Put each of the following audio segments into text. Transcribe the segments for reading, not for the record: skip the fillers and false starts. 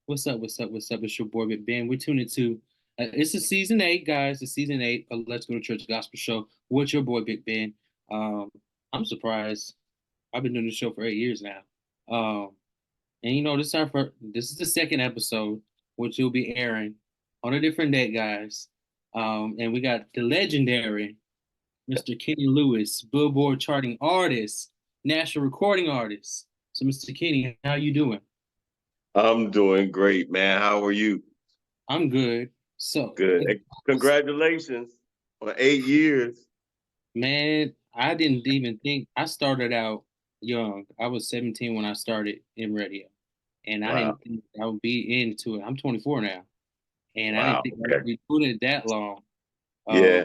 What's up? What's up? What's up? It's your boy Big Ben. We're tuning to it's a season eight, guys. It's season eight of Let's Go to Church Gospel Show. What's your boy Big Ben? Um, I'm surprised. I've been doing this show for 8 years now. And this is the second episode, which will be airing on a different date, guys. And we got the legendary Mr. Kenny Lewis, Billboard charting artist, national recording artist. So, Mr. Kenny, how you doing? I'm doing great, man. How are you? I'm good. So, Good. Congratulations on 8 years. man, I didn't even think I started out young. I was 17 when I started in radio, and I Wow. didn't think I would be into it. I'm 24 now, and I didn't Wow. think I Okay. would be doing it that long. Um, Yeah.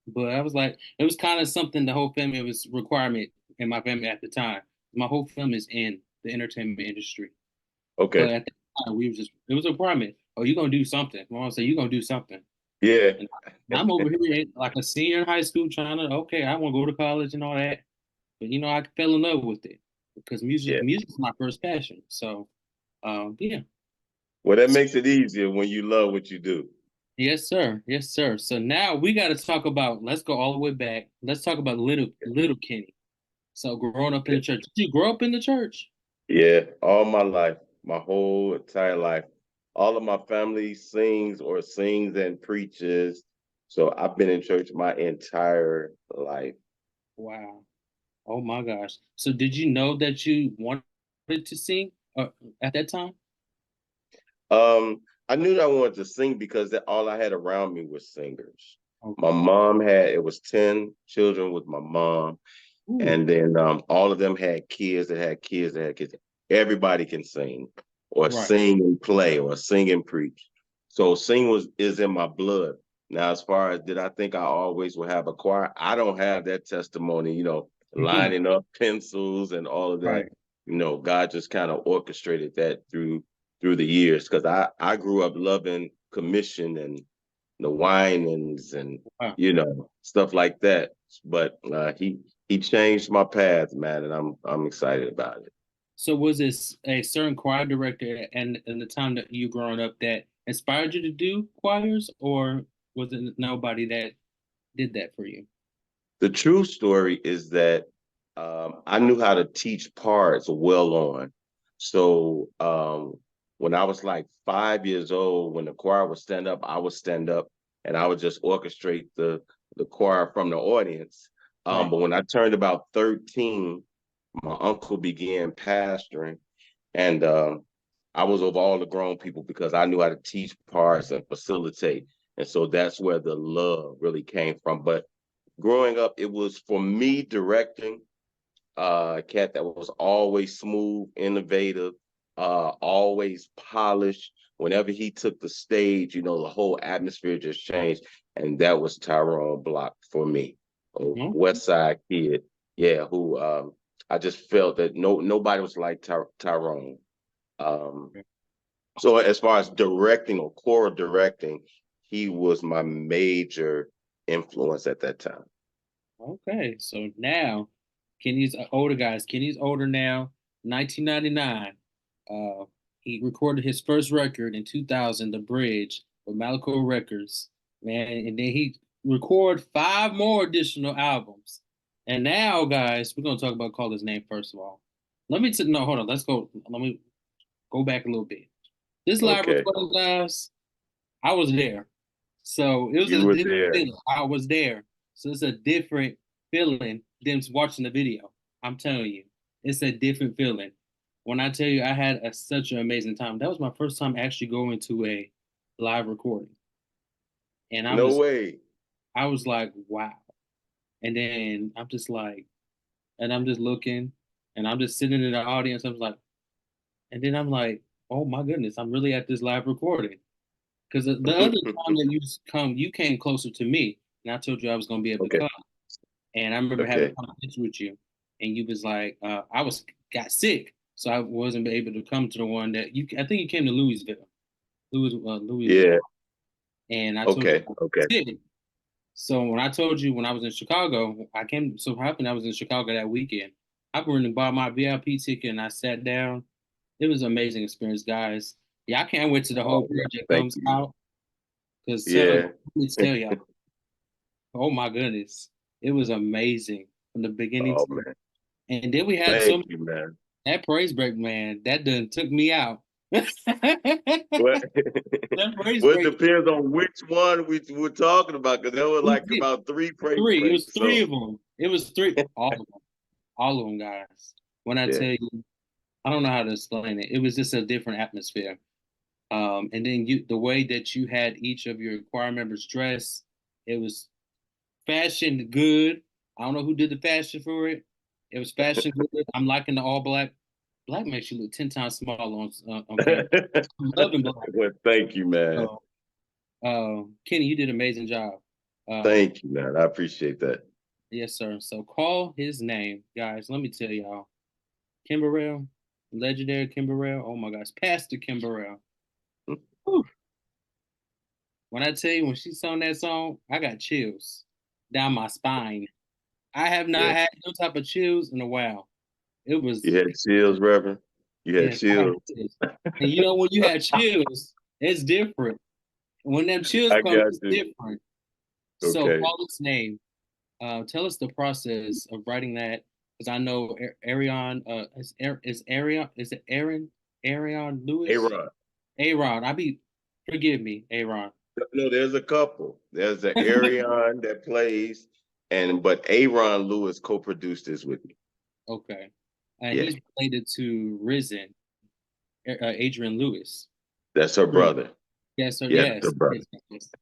but I was like, it was kind of something the whole family was requirement in my family at the time. My whole family is in the entertainment industry, but Okay. at the time we was just it was a requirement. Oh, you're gonna do something. My mom said you're gonna do something. Yeah. And I'm over here like a senior in high school trying to, okay, I want to go to college and all that. But I fell in love with it because Yeah. music is my first passion. So yeah. Well, that So, makes it easier when you love what you do. yes, sir. Yes, sir. So now we got to talk about, let's go all the way back. Let's talk about little Kenny. So growing up in the church. Did you grow up in the church? Yeah. All my life, my whole entire life. All of my family sings and preaches. So I've been in church my entire life. Wow. Oh my gosh. So did you know that you wanted to sing at that time? I knew that I wanted to sing because all I had around me was singers. My Okay. mom had it was 10 children with my mom, Ooh, and then all of them had kids that had kids that had kids. Everybody can sing, or right. sing and play, or sing and preach. So sing is in my blood. Now, as far as did I think I always would have a choir, I don't have that testimony. Lining up pencils and all of that. Right. God just kind of orchestrated that through the years because I grew up loving commission and the whinings and Wow. stuff like that. But he changed my path, man, and I'm excited about it. So was this a certain choir director and in the time that you growing up that inspired you to do choirs, or was it nobody that did that for you? The true story is that I knew how to teach parts well on. So when I was like 5 years old, when the choir would stand up, I would stand up and I would just orchestrate the choir from the audience. Right. But when I turned about 13, my uncle began pastoring, and I was over all the grown people because I knew how to teach parts and facilitate. And so that's where the love really came from. But growing up, it was for me directing a cat that was always smooth, innovative, always polished. Whenever he took the stage, the whole atmosphere just changed. And that was Tyrone Block for me, a Okay. West Side kid. Yeah, who I just felt that nobody was like Tyrone. Um, so as far as directing or choral directing, he was my major influence at that time. Okay. So now Kenny's older, guys. Kenny's older now. 1999. Uh, he recorded his first record in 2000, The Bridge, with Malaco Records. Man, and then he recorded five more additional albums. And now, guys, we're gonna talk about call his name first of all. No, hold on. Let's go. Let me go back a little bit. This live Okay, recording, guys, I was there. So it was you a were different there. feeling. I was there. So it's a different feeling than watching the video. I'm telling you, it's a different feeling. When I tell you I had such an amazing time, that was my first time actually going to a live recording. And No way. I was like, wow. And then I'm just looking and I'm just sitting in the audience. And then I'm like, oh my goodness, I'm really at this live recording. Because the other time that you came closer to me, and I told you I was going to be able to Okay, come. And I remember having okay, a conversation with you, and you was like, got sick, so I wasn't able to come to the one that you. I think you came to Louisville, yeah, and I told you okay, I was okay, sick. So when I told you when I was in Chicago, I came. So happened I was in Chicago that weekend. I went and bought my VIP ticket, and I sat down. It was an amazing experience, guys. Yeah, I can't wait till the whole Oh man, project thank comes you, man. out. Because Yeah. let me tell y'all, oh my goodness, it was amazing from the beginning Oh to, man, and then we had thank some you, man. that praise break, man. That done took me out. That Well, praise well, it break, depends on which one we were talking about, because there were we like did about three praise three. It was breaks. three So of them. It was three, all of them, guys. When I yeah, tell you, I don't know how to explain it. It was just a different atmosphere. And then the way that you had each of your choir members dress, it was fashion good. I don't know who did the fashion for it. It was fashion good. I'm liking the all black. Black makes you look 10 times smaller on camera. I'm loving black. well, thank you, man. So, Kenny, you did an amazing job. Um, Thank you, man. I appreciate that. yes, sir. So call his name, guys. Let me tell y'all, Kimberell, legendary Kimberell. Oh my gosh, Pastor Kimberell. Whew. When I tell you, when she sung that song, I got chills down my spine. I have Yeah, not had no type of chills in a while. It was, you had chills, Reverend. You had yes, I had chills. chills. And you know, when you have chills, it's different. When them chills I come, got it's you. different. So Okay. call its name. Tell us the process of writing that, because I know Arion, is it Arion Lewis? Aaron. Aaron, forgive me, Aaron. No, there's a couple. There's an Arion that plays, but Aaron Lewis co-produced this with me. Okay. And Yeah, he's related to Risen, Adrian Lewis. that's her Correct. brother. Yes, sir. Yeah, that's her Yes. brother. Yes. Yes. Yes.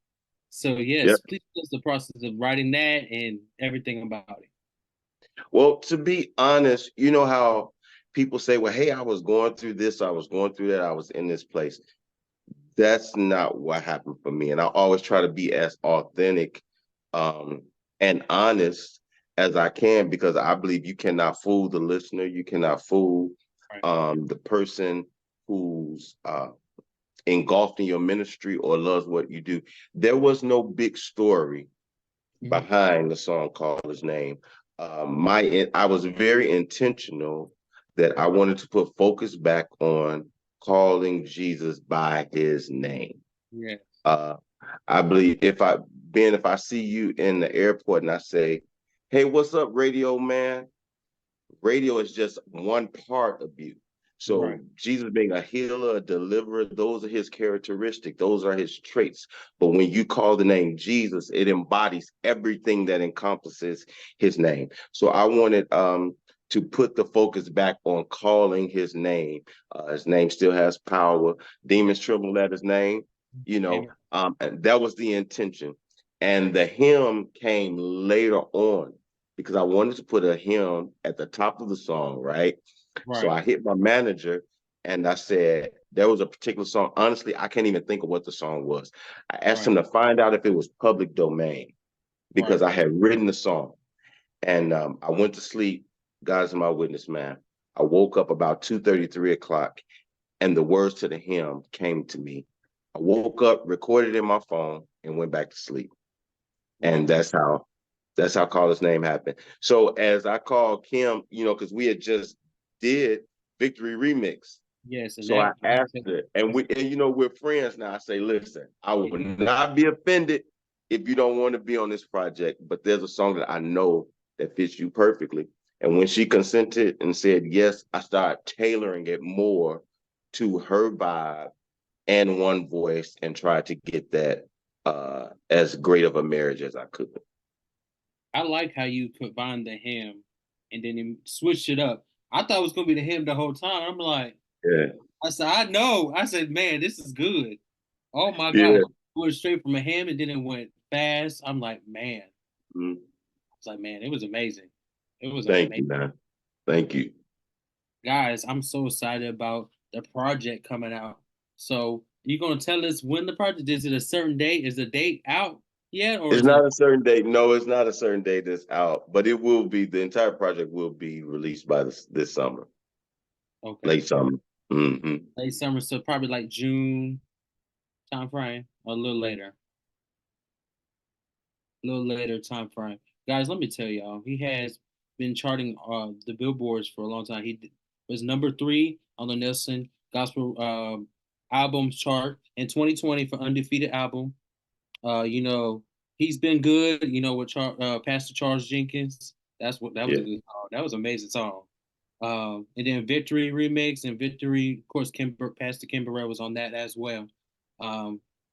So Yep. yes, please tell us the process of writing that and everything about it. Well, to be honest, you know how people say, well, hey, I was going through this, I was going through that, I was in this place. That's not what happened for me. And I always try to be as authentic um, and honest as I can, because I believe you cannot fool the listener. You cannot fool Right. the person who's engulfed in your ministry or loves what you do. There was no big story Mhm. behind the song called His Name. I was very intentional that I wanted to put focus back on calling Jesus by his name. Yes. Uh, I believe if I see you in the airport and I say, "Hey, what's up, radio man?" Radio is just one part of you. Right. So Jesus being a healer, a deliverer, those are his characteristics. Those are his traits. But when you call the name Jesus, it embodies everything that encompasses his name. So I wanted to put the focus back on calling his name. His name still has power. Demons tremble at his name, Amen. and that was the intention. And the hymn came later on because I wanted to put a hymn at the top of the song, right? So Right. I hit my manager and I said, there was a particular song. Honestly, I can't even think of what the song was. I asked Right. him to find out if it was public domain because Right. I had written the song. And I went to sleep. God is my witness, man. I woke up about 2:30, 3 o'clock, and the words to the hymn came to me. I woke up, recorded it in my phone, and went back to sleep. Wow. And that's how Call His Name happened. So as I called Kim, because we had just did Victory Remix. Yes, and So I that asked her, we're friends now. I say, listen, I would not be offended if you don't want to be on this project, but there's a song that I know that fits you perfectly. And when she consented and said yes, I started tailoring it more to her vibe and one voice and tried to get that as great of a marriage as I could. I like how you combined the hymn and then you switched it up. I thought it was gonna be the hymn the whole time. I'm like, Yeah. I said, I know. I said, man, this is good. Oh my God. Yeah. It went straight from a hymn and then it went fast. I'm like, man. Mm. I was like, man, it was amazing. It was Thank amazing. you, man. Thank you. Guys, I'm so excited about the project coming out. So you gonna tell us when the project is? It a certain date? Is the date out yet, or It's is it not a certain date. No, it's not a certain date that's out, but it will be. The entire project will be released by this summer, okay? late summer. Hmm. Late summer, so probably like June time frame, or a little later time frame. Guys, let me tell y'all, he has been charting the billboards for a long time. Was number 3 on the Nelson Gospel albums chart in 2020 for undefeated album. You know, he's been good. You know, with Pastor Charles Jenkins. That was a Yeah, good song. That was an amazing song. And then Victory remix and Victory, of course, Pastor Kim Burrell was on that as well.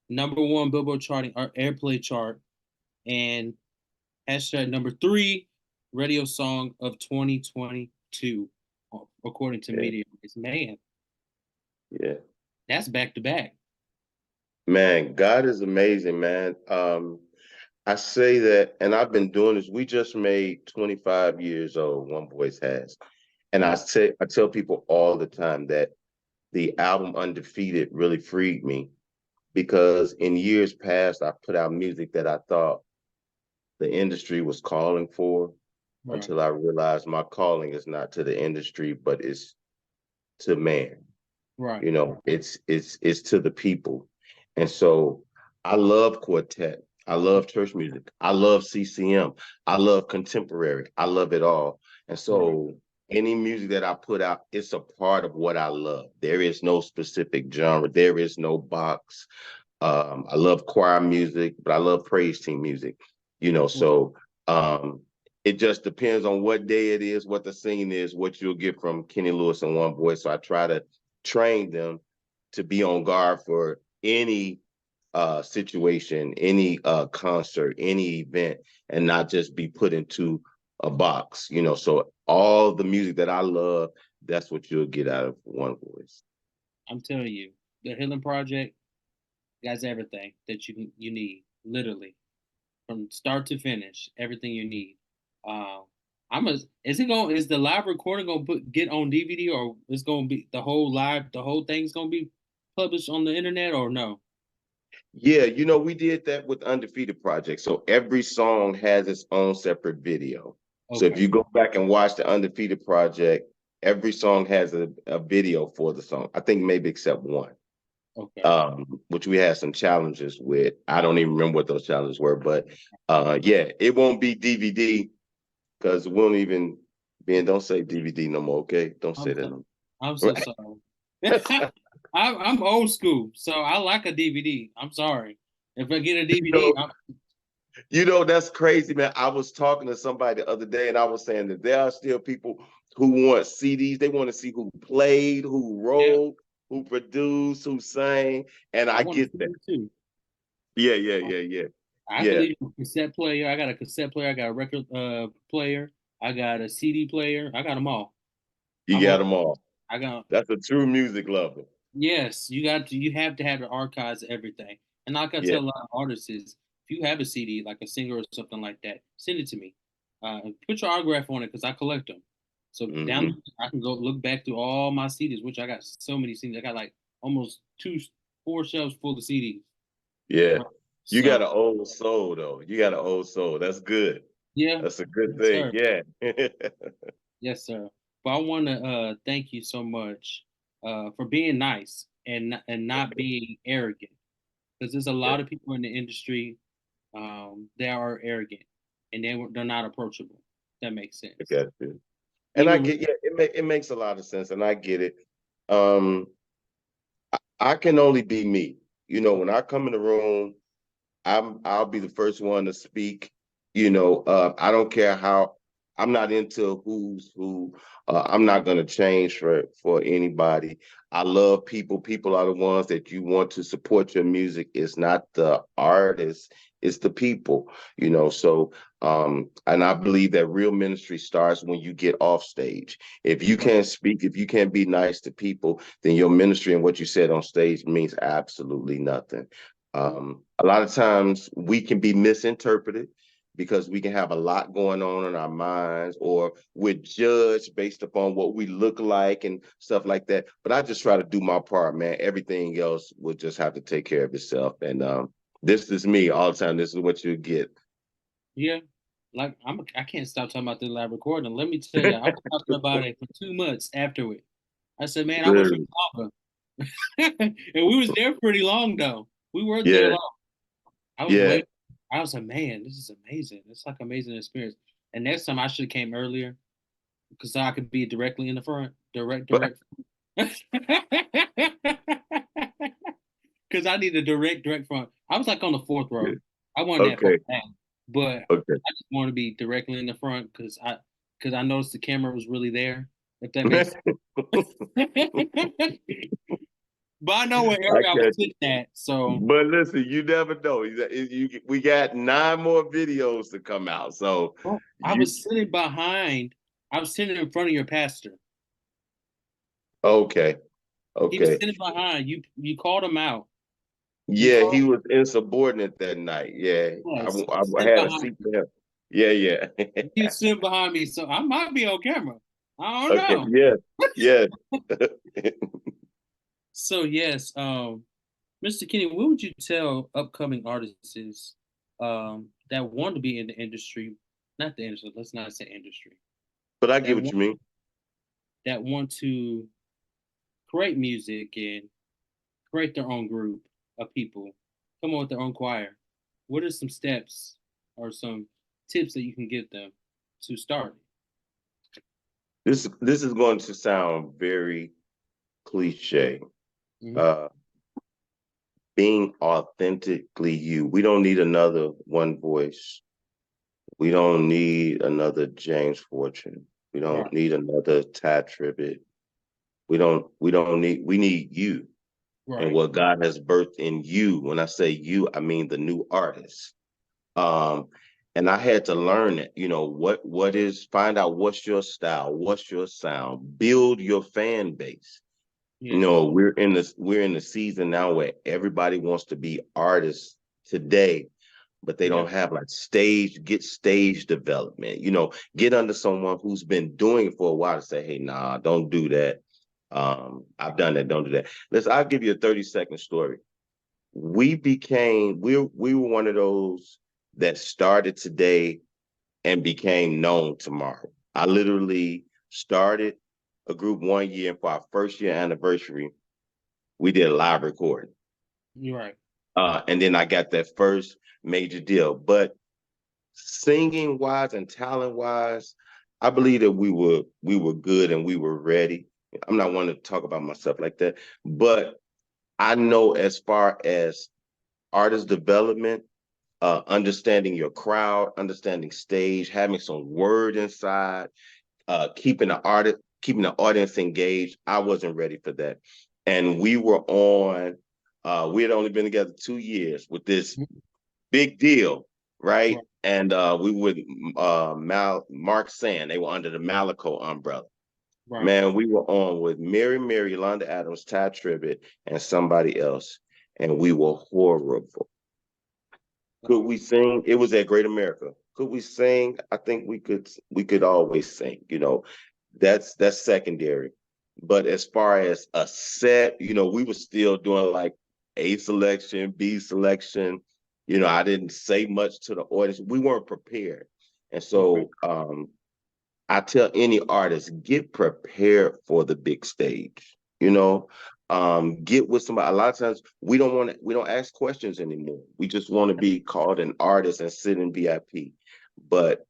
Number one Billboard charting airplay chart and hashtag number three radio song of 2022, according to yeah, Media. Man, yeah. that's back to back. Man, God is amazing, man. I say that, and I've been doing this. We just made 25 years old, One Voice has. And I tell people all the time that the album Undefeated really freed me because in years past, I put out music that I thought the industry was calling for Right, until I realized my calling is not to the industry, but it's to man. right, You know, it's to the people. And so I love quartet. I love church music. I love CCM. I love contemporary. I love it all. And right, so any music that I put out, it's a part of what I love. There is no specific genre. There is no box. I love choir music, but I love praise team music. You know, right. so um, it just depends on what day it is, what the scene is, what you'll get from Kenny Lewis and One Voice. So I try to train them to be on guard for any situation, any concert, any event, and not just be put into a box. You know, so all the music that I love, that's what you'll get out of One Voice. I'm telling you, the Healing Project has everything that you need, literally, from start to finish, everything you need. Um, is the live recording gonna get on DVD, or is gonna be the whole thing's gonna be published on the internet, or no? Yeah, you know, we did that with Undefeated Project. So every song has its own separate video. So if Okay, you go back and watch the Undefeated Project, every song has a video for the song. I think maybe except one, okay. which we had some challenges with. I don't even remember what those challenges were, but yeah, it won't be DVD because we won't even, Ben, don't say DVD no more, okay? Don't say I'm that so no I'm more. so sorry. I'm old school, so I like a DVD. I'm sorry. If I get a You DVD, know, that's crazy, man. I was talking to somebody the other day and I was saying that there are still people who want CDs. They want to see who played, who yeah, wrote, who produced, who sang. And I I want to get see that. it too. Yeah, yeah, yeah, yeah. I Yeah. believe in cassette player. I got a cassette player. I got a record player. I got a CD player. I got them all. You I'm got all. them all. I got. That's a true music lover. Yes, you got to. You have to have the archives of everything. And like I Yeah. tell a lot of artists is, if you have a CD like a singer or something like that, send it to me. And put your autograph on it because I collect them. So down, Hmm. I can go look back through all my CDs, which I got so many CDs. I got like almost 4 shelves full of CDs. Yeah. Right. You got So an old soul though. You got an old soul. That's good. yeah, That's a good yes, thing. sir. Yeah. Yes, sir. But I want to thank you so much for being nice and not being arrogant, because there's a Yeah. lot of people in the industry that are arrogant and they're not approachable. That makes I sense. got you. And I Even get, yeah, it makes a lot of sense, and I get it. Um, I can only be me. You know, when I come in the room, I'll be the first one to speak. You know, I don't care how I'm not into who's who. I'm not gonna change for anybody. I love people. People are the ones that you want to support your music. It's not the artist, it's the people, you know. So and I believe that real ministry starts when you get off stage. If you right, can't speak, if you can't be nice to people, then your ministry and what you said on stage means absolutely nothing. A lot of times we can be misinterpreted because we can have a lot going on in our minds, or we're judged based upon what we look like and stuff like that. But I just try to do my part, man. Everything else will just have to take care of itself. And this is me all the time. This is what you get. yeah. Like I can't stop talking about the live recording. Let me tell you, I was talking about it for 2 months afterward. I said, man, I wish it Really? was longer. And we was there pretty long though. We were there Yeah, long. I was yeah. waiting. I was like, man, this is amazing. It's like amazing experience. And next time I should have came earlier because I could be directly in the front, direct. Because I need a direct front. I was like on the fourth Yeah. row. I wasn't that far Okay. back, but Okay. I just want to be directly in the front because I noticed the camera was really there. If that makes sense. But I know what I area I was catch it. sitting at, so But listen, you never know. We got 9 more videos to come out. So well, I you was sitting behind. I was sitting in front of your pastor. okay. He was Okay. sitting behind you. You called him out. You Yeah, he called. was insubordinate that night. Yeah. Yes, he was I sitting had a behind seat for him. Yeah, yeah. He was sitting behind me, so I might be on camera. I don't Okay, know. yeah, yeah. So yes, Mr. Kenny, what would you tell upcoming artists that want to be in the industry, not the industry, let's not say industry, But I get that what want you mean. that want to create music and create their own group of people, come up with their own choir. What are some steps or some tips that you can give them to start? This is going to sound very cliche. Mhm. Uh, being authentically you. We don't need another One Voice. We don't need another James Fortune. We Right, don't need another Ty Tribbett. We need you and right, what God has birthed in you. When I say you, I mean the new artist. Um, and I had to learn it, what is find out what's your style, what's your sound, build your fan base. yes, We're in the season now where everybody wants to be artists today, but they yeah, don't have like stage development, get under someone who's been doing it for a while to say, hey, nah, don't do that. I've done that, don't do that. I'll give you a 30-second story. We were one of those that started today and became known tomorrow. I literally started a group one year, and for our first year anniversary, we did a live recording. you're right. And then I got that first major deal. But singing wise and talent wise, I believe that we were good and we were ready. I'm not one to talk about myself like that, but I know as far as artist development, understanding your crowd, understanding stage, having some word inside, keeping the audience engaged. I wasn't ready for that. And we had only been together 2 years with this Mhm. big deal, right? Right, And we with Mark Sand. They were under the Malico umbrella. right. Man, we were on with Mary, Yolanda Adams, Ty Tribbett, and somebody else, and we were horrible. Could Wow. we sing? It was at Great America. Could we sing? I think we could always sing, that's secondary. But as far as a set, we were still doing like A selection, B selection. I didn't say much to the audience. We weren't prepared. And Okay. so I tell any artist, get prepared for the big stage. Get with somebody. A lot of times we don't ask questions anymore. We just want to be called an artist and sit in VIP. But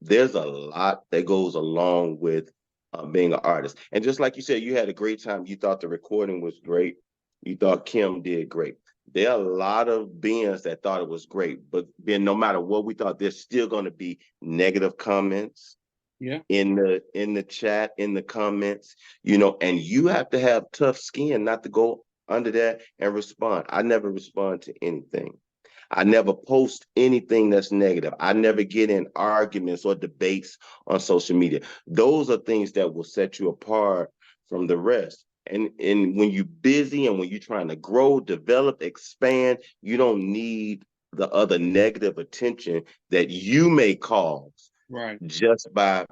there's a lot that goes along with being an artist. And just like you said, you had a great time. You thought the recording was great. You thought Kim did great. There are a lot of beings that thought it was great, but then no matter what we thought, there's still going to be negative comments Yeah. in the chat, in the comments, and you have to have tough skin not to go under that and respond. I never respond to anything. I never post anything that's negative. I never get in arguments or debates on social media. Those are things that will set you apart from the rest. And when you're busy and when you're trying to grow, develop, expand, you don't need the other negative attention that you may cause Right. just by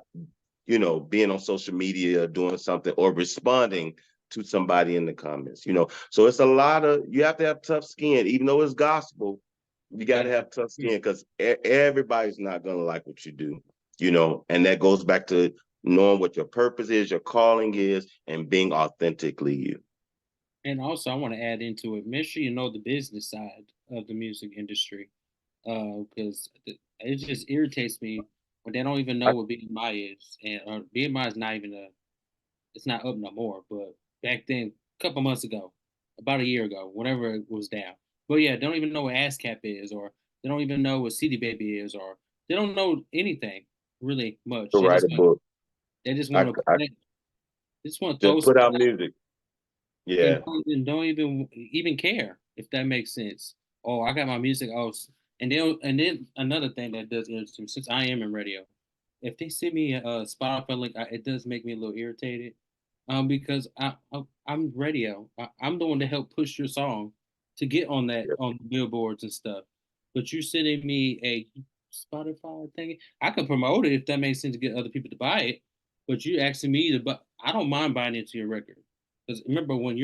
being on social media, doing something, or responding to somebody in the comments. So it's a lot of you have to have tough skin, even though it's gospel. You You got gotta to have have tough skin because everybody's not gonna like what you do. And that goes back to knowing what your purpose is, your calling is, and being authentically you. and also I want to add into it, make sure you know the business side of the music industry. Because it just irritates me when they don't even know I, what BMI is. And BMI is not even it's not up no more. But back then, a couple months ago, about a year ago, whenever it was down. But yeah, they don't even know what ASCAP is, or they don't even know what CD Baby is, or they don't know anything really much. To write a book. They just I, want to I just want to throw just put stuff out music. and Yeah. don't even care if that makes sense. Oh, I got my music. Oh, and then another thing that does irritate me, since I am in radio, if they send me a Spotify link, it does make me a little irritated. Because I'm radio. I'm the one to help push your song to get on that Yeah. on the billboards and stuff. But you sending me a Spotify thing, I can promote it if that makes sense to get other people to buy it. But you asking me to, but I don't mind buying into your record. Because remember when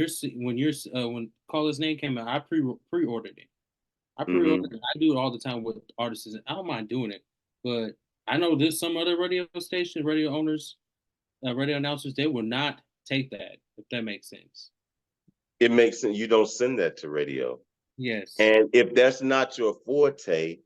Call His Name came out, I pre-ordered it. I Hmm. pre-ordered it. I do it all the time with artists. And I don't mind doing it, but I know there's some other radio stations, radio owners, radio announcers. They will not take that if that makes sense. It makes sense. You don't send that to radio. Yes. And if that's not your forte,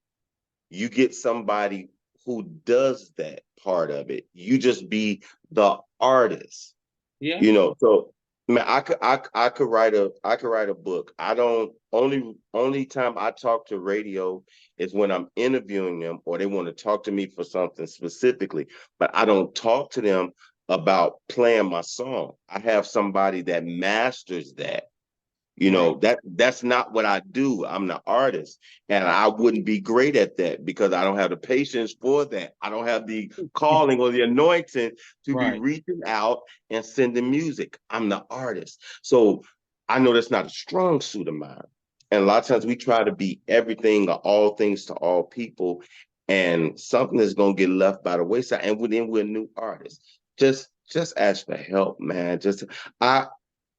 you get somebody who does that part of it. You just be the artist. Yeah. So man, I could write a book. I don't only time I talk to radio is when I'm interviewing them or they want to talk to me for something specifically, but I don't talk to them about playing my song. I have somebody that masters that. Right. That's not what I do. I'm the artist, and I wouldn't be great at that because I don't have the patience for that. I don't have the calling or the anointing to be Right. reaching out and sending music. I'm the artist. So I know that's not a strong suit of mine. And a lot of times we try to be everything or all things to all people, and something is gonna get left by the wayside. And then we're new artists. Just ask for help, man. I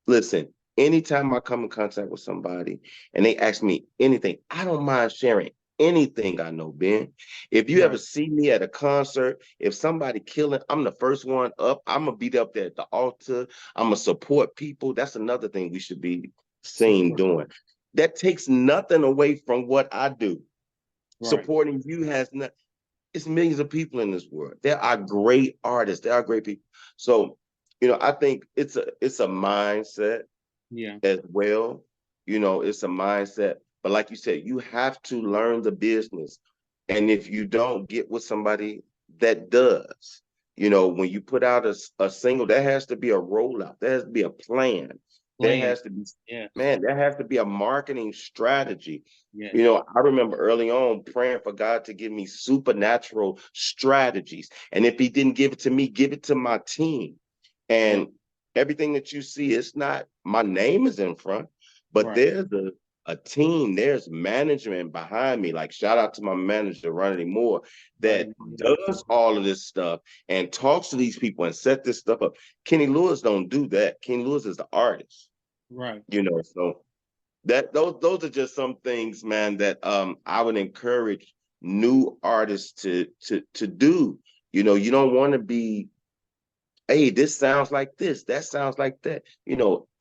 Listen, anytime I come in contact with somebody and they ask me anything, I don't mind sharing anything I know, Ben. If you ever Right. see me at a concert, if somebody killing, I'm the first one up. I'm gonna be up there at the altar. I'm gonna support people. That's another thing we should be seen Support. doing. That takes nothing away from what I do. Right. Supporting you has not. It's millions of people in this world. There are great artists. There are great people. So, I think it's a mindset Yeah. as well. It's a mindset. But like you said, you have to learn the business. And if you don't, get with somebody that does. When you put out a single, there has to be a rollout. There has to be a plan. There Plan. has to be, Yes. man, there has to be a marketing strategy. Yes. I remember early on praying for God to give me supernatural strategies. And if he didn't give it to me, give it to my team. Yep. And everything that you see, it's not my name is in front, but Right. there's a team, there's management behind me. Like shout out to my manager, Ronnie Moore, that Running. does all of this stuff and talks to these people and set this stuff up. Kenny Lewis don't do that. Kenny Lewis is the artist, Right. so that those are just some things, man, that I would encourage new artists to do. You don't want to be, hey, this sounds like this, that sounds like that.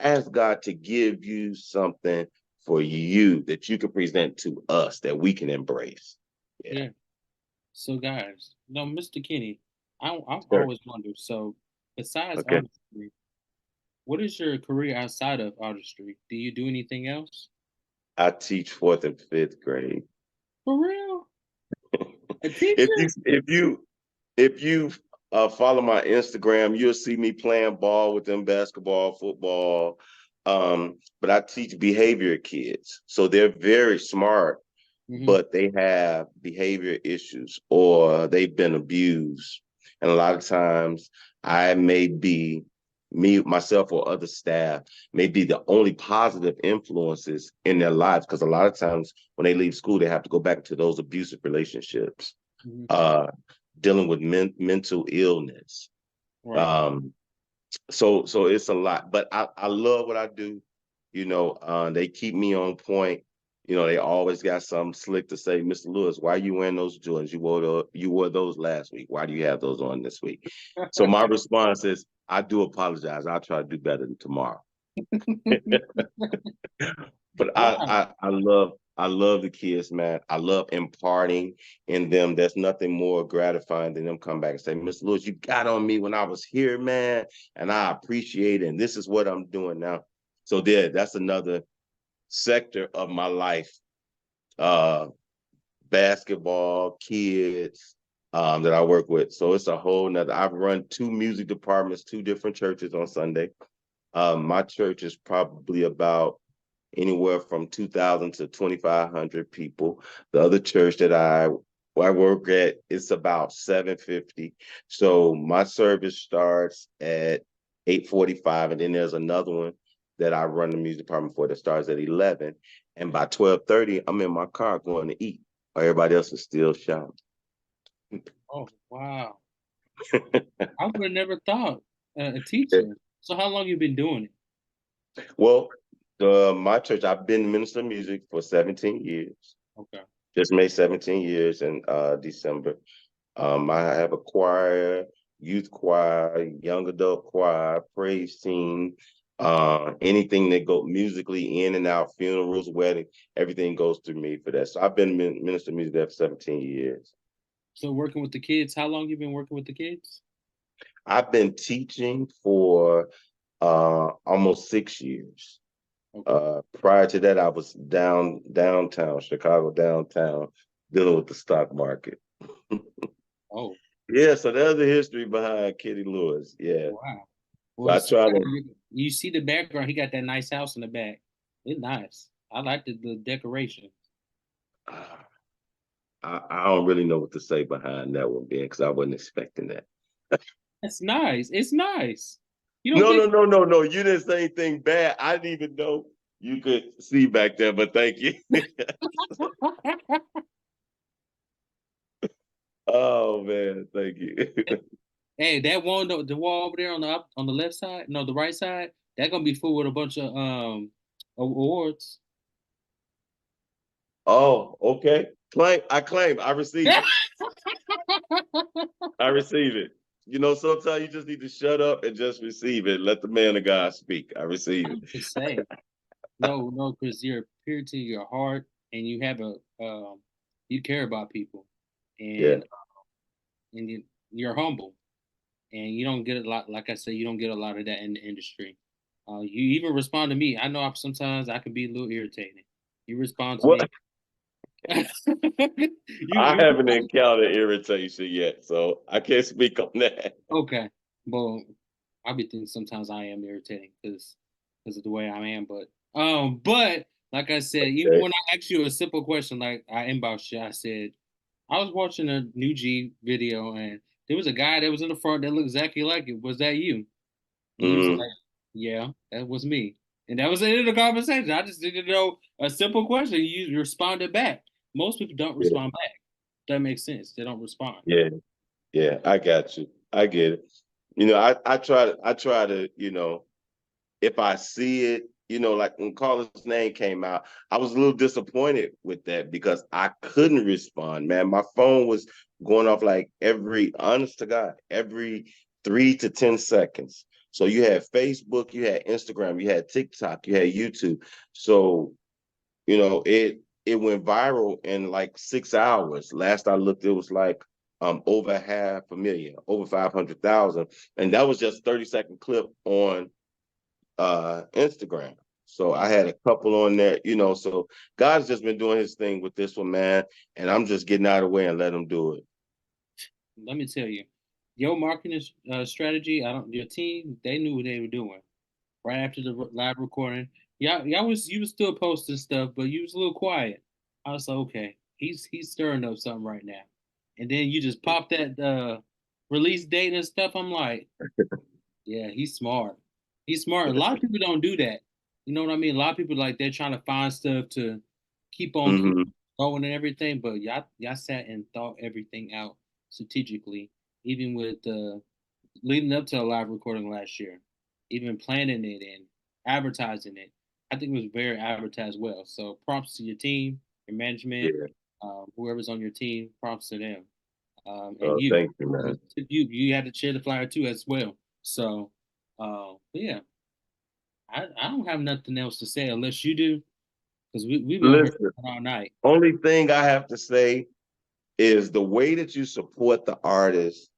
Ask God to give you something for you that you can present to us that we can embrace. Yeah. Yeah. So guys, no, Mr. Kenny, I've Sure. always wondered. So besides Okay. artistry, what is your career outside of artistry? Do you do anything else? I teach fourth and fifth grade. For real? A If teacher? you follow my Instagram, you'll see me playing ball with them, basketball, football. But I teach behavior kids. So they're very smart, Hmm. but they have behavior issues or they've been abused. And a lot of times I may be me, myself, or other staff may be the only positive influences in their lives. Because a lot of times when they leave school, they have to go back to those abusive relationships, Hmm. uh, dealing with mental illness. Right. Um, so it's a lot, but I love what I do. They keep me on point. They always got something slick to say. Mr. Lewis, why are you wearing those Jordans? You wore those last week. Why do you have those on this week? So my response is, I do apologize. I'll try to do better than tomorrow. But Wow. I love I love the kids, man. I love imparting in them. There's nothing more gratifying than them come back and say, Mr. Lewis, you got on me when I was here, man, and I appreciate it. And this is what I'm doing now. So that's another sector of my life. Basketball, kids, that I work with. So it's a whole nother. I've run 2 music departments, 2 different churches on Sunday. My church is probably about anywhere from 2,000 to 2,500 people. The other church that I work at, it's about 750. So my service starts at 8:45, and then there's another one that I run the music department for that starts at 11. And by 12:30, I'm in my car going to eat. Everybody else is still shopping. Oh, wow. I would have never thought a teacher. So how long you been doing it? Well, my church, I've been minister of music for 17 years. Okay. Just made 17 years in December. I have a choir, youth choir, young adult choir, praise team, anything that go musically in and out, funerals, weddings, everything goes through me for that. So I've been minister of music there for 17 years. So working with the kids, how long you been working with the kids? I've been teaching for almost 6 years. Okay. Prior to that, I was downtown, Chicago downtown, dealing with the stock market. Oh, Yeah, so there's the history behind Kitty Lewis. Yeah. wow. So I Well, try to you see the background. He got that nice house in the back. It's nice. I like the decoration. I don't really know what to say behind that one, Ben, because I wasn't expecting that. That's nice. It's nice. You don't No, get no, no, no, no. You didn't say anything bad. I didn't even know you could see back there, but thank you. Oh man, thank you. Hey, that one, the wall over there on the left side, no, the right side, that gonna be full with a bunch of awards. Oh, okay. Claim. I receive it. I receive it. You know, sometimes you just need to shut up and just receive it. Let the man of God speak. I receive it. To say no, because you're pure to your heart and you have you care about people, Yeah. and you're humble, and you don't get a lot. Like I said, you don't get a lot of that in the industry. You even respond to me. I know sometimes I can be a little irritating. You respond to Well, me. I You haven't encountered irritation yet, so I can't speak on that. okay? Well, I be thinking sometimes I am irritating because of the way I am, but like I said, even Okay. when I asked you a simple question, like I inboxed you, I said I was watching a new G video and there was a guy that was in the front that looked exactly like it. Was that you? And you was like, Mm, yeah, that was me. And that was the end of the conversation. I just didn't know a simple question. You responded back. Most people don't yeah, respond back. That makes sense. They don't respond. yeah, yeah. I got you. I get it. You know, I try to, if I see it, like when Carlos' name came out, I was a little disappointed with that because I couldn't respond, man. My phone was going off like honest to God, every 3 to 10 seconds. So you had Facebook, you had Instagram, you had TikTok, you had YouTube. So, it went viral in like 6 hours. Last I looked, it was like over 500,000, over 500,000. And that was just 30-second clip on Instagram. So I had a couple on there, so God's just been doing his thing with this one, man. And I'm just getting out of the way and let him do it. Let me tell you, your marketing strategy. I don't. Your team, they knew what they were doing. Right after the live recording, you was still posting stuff, but you was a little quiet. I was like, okay, he's stirring up something right now. And then you just pop that release date and stuff. I'm like, yeah, he's smart. He's smart. A lot of people don't do that. You know what I mean? A lot of people like they're trying to find stuff to keep Hmm. going and everything, but y'all sat and thought everything out strategically, even with leading up to a live recording last year, even planning it and advertising it. I think it was very advertised well. So props to your team, your management, Yeah. whoever's on your team. Props to them. And you, Thank you, man. you had to share the flyer too as well. So, but yeah, I don't have nothing else to say unless you do. because we've been on here Listen, all night. only thing I have to say is the way that you support the artist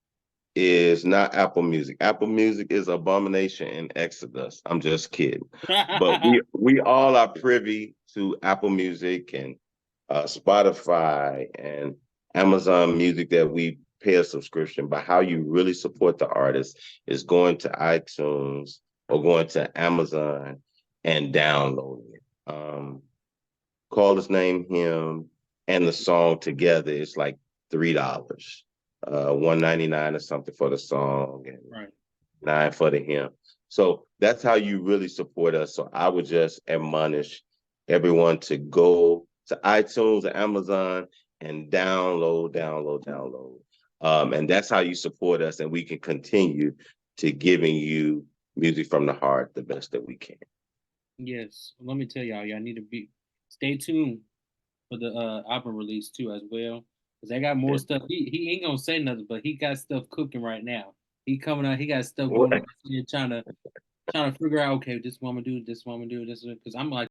is not Apple Music. Apple Music is abomination in Exodus. I'm just kidding. But we all are privy to Apple Music and Spotify and Amazon Music that we pay a subscription. But how you really support the artist is going to iTunes or going to Amazon and downloading it. Call his name, him, and the song together. It's like $3. $1.99 or something for the song and Right. $9 for the hymn. So that's how you really support us. So I would just admonish everyone to go to iTunes or Amazon and download. And that's how you support us, and we can continue to giving you music from the heart the best that we can. Yes. Let me tell y'all need to stay tuned for the album release too as well. Cause I got more stuff. He ain't gonna say nothing, but he got stuff cooking right now. He coming out, he got stuff going on, trying to figure out, okay, this woman do, this woman do, this, because I'm like